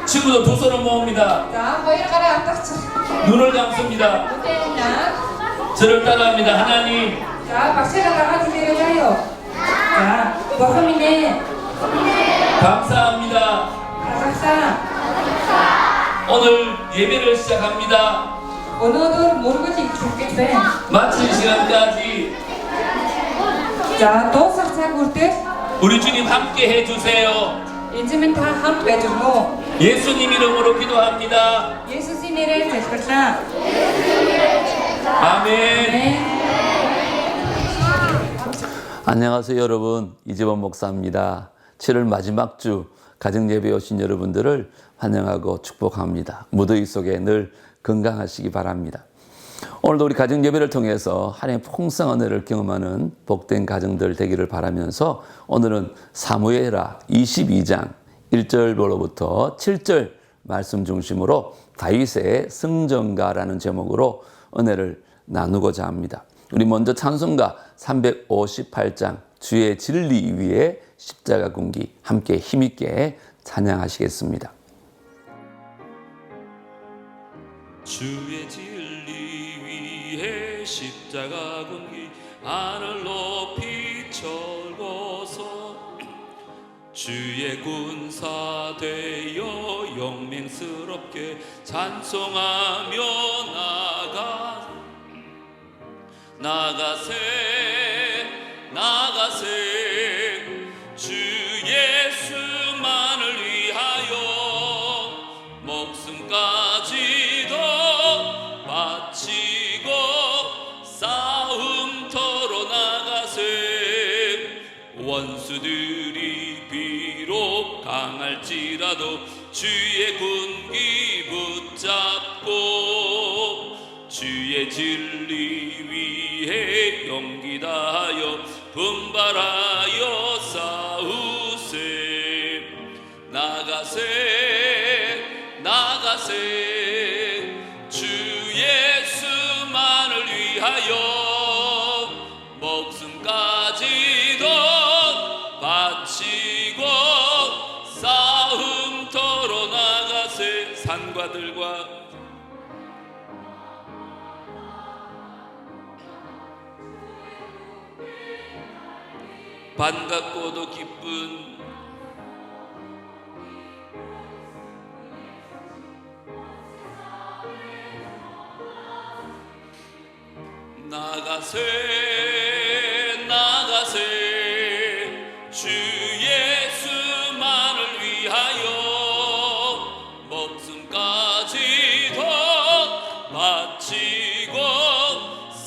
친구들 두 손을 모읍니다. 자, 허이를 앞닥쳐. 눈을 감습니다. 무대나. 저를 따라합니다. 하나님, 자, 박수를 나가지 내려가요. 자, 보험이네. 감사합니다. 가삭사. 오늘 예배를 시작합니다. 오늘도 모르겠지 죽겠대. 마칠 시간까지 자, 또 싹싹 울 때. 우리 주님 함께 해주세요. 이제는 다 함께 해주고. 예수님 이름으로 기도합니다. 예수 신이를 제시했다. 아멘. 네. 안녕하세요 여러분, 이재범 목사입니다. 7월 마지막 주 가정예배에 오신 여러분들을 환영하고 축복합니다. 무더위 속에 늘 건강하시기 바랍니다. 오늘도 우리 가정예배를 통해서 하나님의 풍성한 은혜를 경험하는 복된 가정들 되기를 바라면서 오늘은 사무엘하 22장 1절로부터 7절 말씀 중심으로 다윗의 승전가라는 제목으로 은혜를 나누고자 합니다. 우리 먼저 찬송가 358장 주의 진리 위에 십자가 군기 함께 힘있게 찬양하시겠습니다. 주의 진리 위에 십자가 군기 하늘 높이 철고서 주의 군사 되어 영맹스럽게 찬송하며 나가세 주 예수만을 위하여 목숨까지도 바치고 싸움터로 나가세 원수들이 비록 강할지라도 주의 군기 붙잡고 주의 진리 위에 용기 다하여 분발하여 싸우세 나가세 주 예수만을 위하여 목숨까지도 바치고 싸움터로 나가세 산과 들과 반갑고도 기쁜 나가세 주 예수만을 위하여 목숨까지도 바치고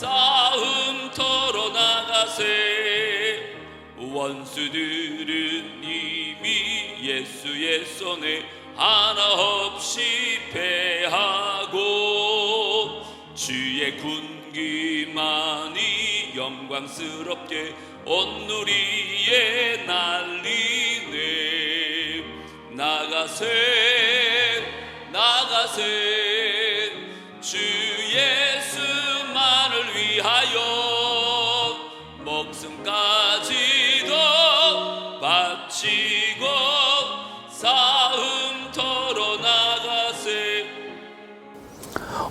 싸움터로 나가세 원수들은 이미 예수의 손에 하나 없이 패하고 주의 군기만이 영광스럽게 온 누리에 날리네 나가세 주 예수만을 위하여 목숨까지도 바치고 싸움터로 나가세.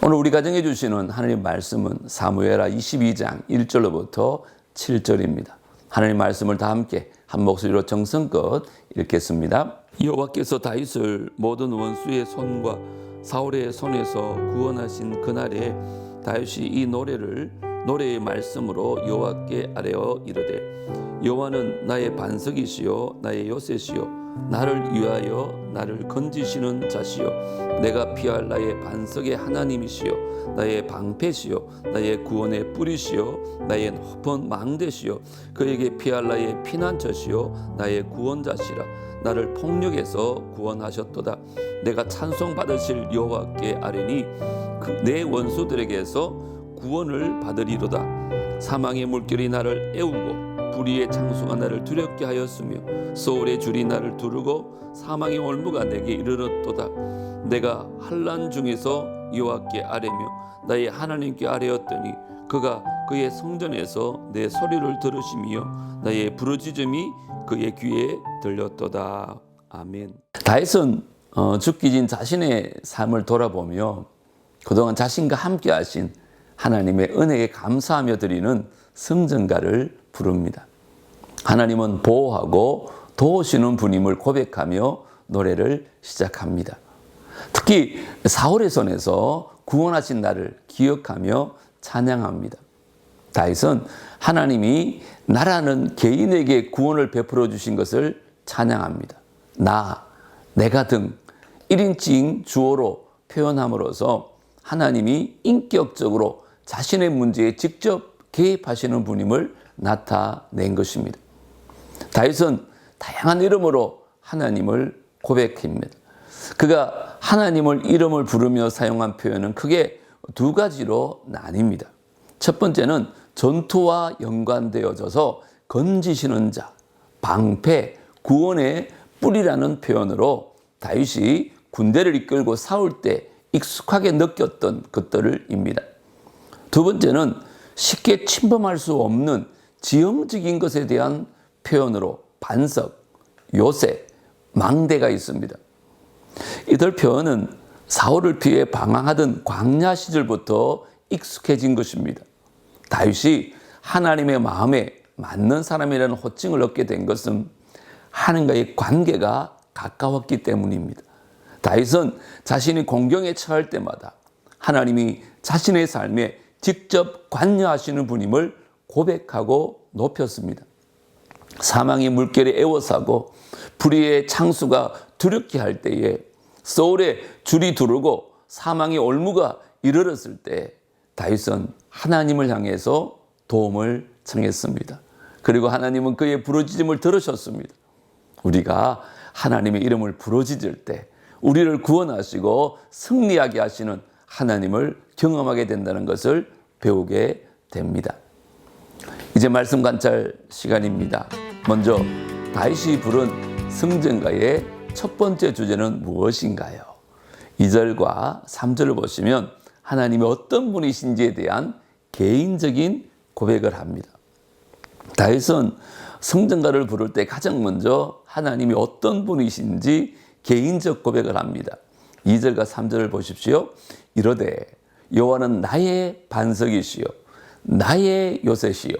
오늘 우리 가정해 주시는 하나님 말씀은 사무엘하 22장 1절로부터 7절입니다. 하나님 말씀을 다 함께 한 목소리로 정성껏 읽겠습니다. 여호와께서 다윗을 모든 원수의 손과 사울의 손에서 구원하신 그날에 다윗이 이 노래의 말씀으로 여호와께 아뢰어 이르되 여호와는 나의 반석이시요 나의 요새시요 나를 위하여 나를 건지시는 자시요 내가 피할 나의 반석의 하나님이시요 나의 방패시요 나의 구원의 뿌리시요 나의 높은 망대시요 그에게 피할 나의 피난처시요 나의 구원자시라 나를 폭력에서 구원하셨도다 내가 찬송받으실 여호와께 아뢰니 내 원수들에게서 구원을 받으리로다 사망의 물결이 나를 애우고 불의의 창수가 나를 두렵게 하였으며 소울의 줄이 나를 두르고 사망의 올무가 내게 이르렀도다 내가 환난 중에서 여호와께 아뢰며 나의 하나님께 아뢰었더니 그가 그의 성전에서 내 소리를 들으시며 나의 부르짖음이 그의 귀에 들렸도다. 아멘. 다윗은 죽기 전 자신의 삶을 돌아보며 그동안 자신과 함께 하신 하나님의 은혜에 감사하며 드리는 성전가를 부릅니다. 하나님은 보호하고 도우시는 분임을 고백하며 노래를 시작합니다. 특히 사울의 손에서 구원하신 나를 기억하며 찬양합니다. 다윗은 하나님이 나라는 개인에게 구원을 베풀어 주신 것을 찬양합니다. 내가 등 1인칭 주어로 표현함으로써 하나님이 인격적으로 자신의 문제에 직접 개입하시는 분임을 나타낸 것입니다. 다윗은 다양한 이름으로 하나님을 고백합니다. 그가 하나님을 이름을 부르며 사용한 표현은 크게 두 가지로 나뉩니다. 첫 번째는 전투와 연관되어져서 건지시는 자, 방패, 구원의 뿔이라는 표현으로 다윗이 군대를 이끌고 싸울 때 익숙하게 느꼈던 것들입니다. 두 번째는 쉽게 침범할 수 없는 지형적인 것에 대한 표현으로 반석, 요새, 망대가 있습니다. 이들 표현은 사울을 피해 방황하던 광야 시절부터 익숙해진 것입니다. 다윗이 하나님의 마음에 맞는 사람이라는 호칭을 얻게 된 것은 하나님과의 관계가 가까웠기 때문입니다. 다윗은 자신이 공경에 처할 때마다 하나님이 자신의 삶에 직접 관여하시는 분임을 고백하고 높였습니다. 사망의 물결에 에워싸고 불의의 창수가 두렵게 할 때에 소울에 줄이 두르고 사망의 올무가 이르렀을 때 다윗은 하나님을 향해서 도움을 청했습니다. 그리고 하나님은 그의 부르짖음을 들으셨습니다. 우리가 하나님의 이름을 부르짖을 때 우리를 구원하시고 승리하게 하시는 하나님을 경험하게 된다는 것을 배우게 됩니다. 이제 말씀 관찰 시간입니다. 먼저 다윗이 부른 성전가의 첫 번째 주제는 무엇인가요? 2절과 3절을 보시면 하나님이 어떤 분이신지에 대한 개인적인 고백을 합니다. 다윗은 성전가를 부를 때 가장 먼저 하나님이 어떤 분이신지 개인적 고백을 합니다. 2절과 3절을 보십시오. 이르되 여호와는 나의 반석이시요 나의 요새시요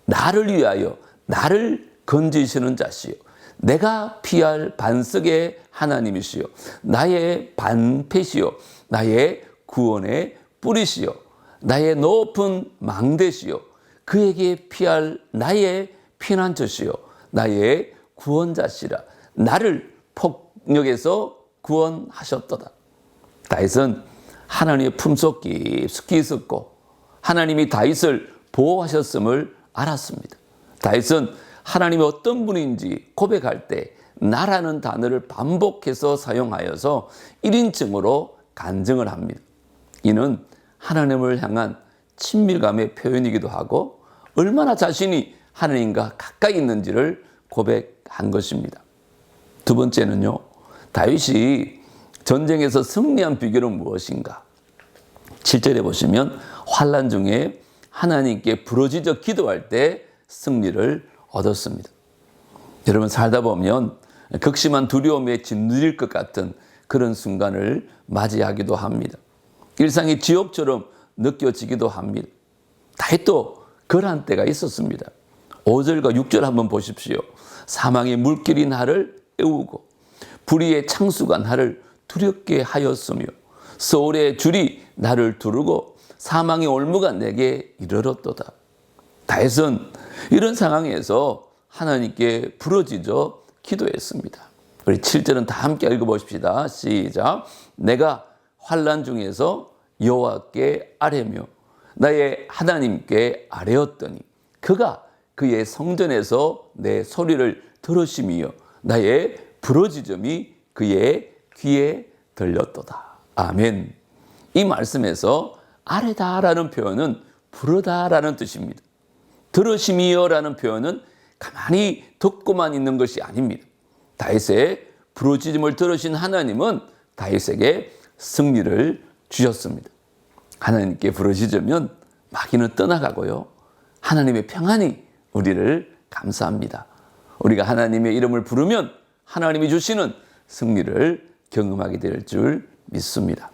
나를 위하여 나를 건지시는 자시요 내가 피할 반석의 하나님이시요 나의 반패시요 나의 구원의 뿌리시요 나의 높은 망대시요 그에게 피할 나의 피난처시요 나의 구원자시라 나를 폭력에서 구원하셨도다. 다윗은 하나님의 품속 깊숙이 있었고 하나님이 다윗을 보호하셨음을 알았습니다. 다윗은 하나님이 어떤 분인지 고백할 때 나라는 단어를 반복해서 사용하여서 1인칭으로 간증을 합니다. 이는 하나님을 향한 친밀감의 표현이기도 하고 얼마나 자신이 하나님과 가까이 있는지를 고백한 것입니다. 두 번째는요, 다윗이 전쟁에서 승리한 비결은 무엇인가? 7절에 보시면 환난 중에 하나님께 부르짖어 기도할 때 승리를 얻었습니다. 여러분 살다 보면 극심한 두려움에 짓누릴 것 같은 그런 순간을 맞이하기도 합니다. 일상이 지옥처럼 느껴지기도 합니다. 다윗도 그러한 때가 있었습니다. 5절과 6절 한번 보십시오. 사망의 물길이 나를 애우고 불의의 창수가 나를 두렵게 하였으며 소울의 줄이 나를 두르고 사망의 올무가 내게 이르렀도다. 다윗은 이런 상황에서 하나님께 부르짖어 기도했습니다. 우리 7절은 다 함께 읽어보십시다. 시작. 내가 환난 중에서 여호와께 아뢰며 나의 하나님께 아뢰었더니 그가 그의 성전에서 내 소리를 들으시며 나의 부르짖음이 그의 귀에 들렸도다. 아멘. 이 말씀에서 아뢰다라는 표현은 부르다라는 뜻입니다. 들으시며라는 표현은 가만히 듣고만 있는 것이 아닙니다. 다윗의 부르짖음을 들으신 하나님은 다윗에게 승리를 주셨습니다. 하나님께 부르짖으면 마귀는 떠나가고요. 하나님의 평안이 우리를 감싸합니다. 우리가 하나님의 이름을 부르면 하나님이 주시는 승리를 경험하게 될 줄 믿습니다.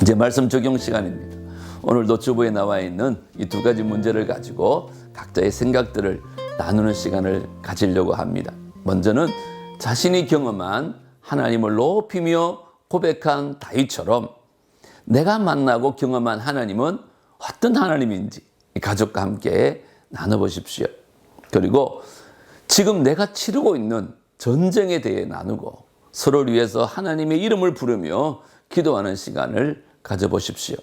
이제 말씀 적용 시간입니다. 오늘도 주보에 나와 있는 이 두 가지 문제를 가지고 각자의 생각들을 나누는 시간을 가지려고 합니다. 먼저는 자신이 경험한 하나님을 높이며 고백한 다윗처럼 내가 만나고 경험한 하나님은 어떤 하나님인지 가족과 함께 나눠보십시오. 그리고 지금 내가 치르고 있는 전쟁에 대해 나누고 서로를 위해서 하나님의 이름을 부르며 기도하는 시간을 가져보십시오.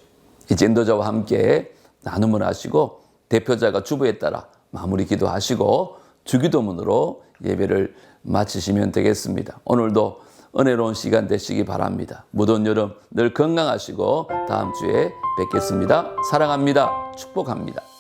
이제 인도자와 함께 나눔을 하시고 대표자가 주보에 따라 마무리 기도하시고 주기도문으로 예배를 마치시면 되겠습니다. 오늘도 은혜로운 시간 되시기 바랍니다. 무더운 여름 늘 건강하시고 다음 주에 뵙겠습니다. 사랑합니다. 축복합니다.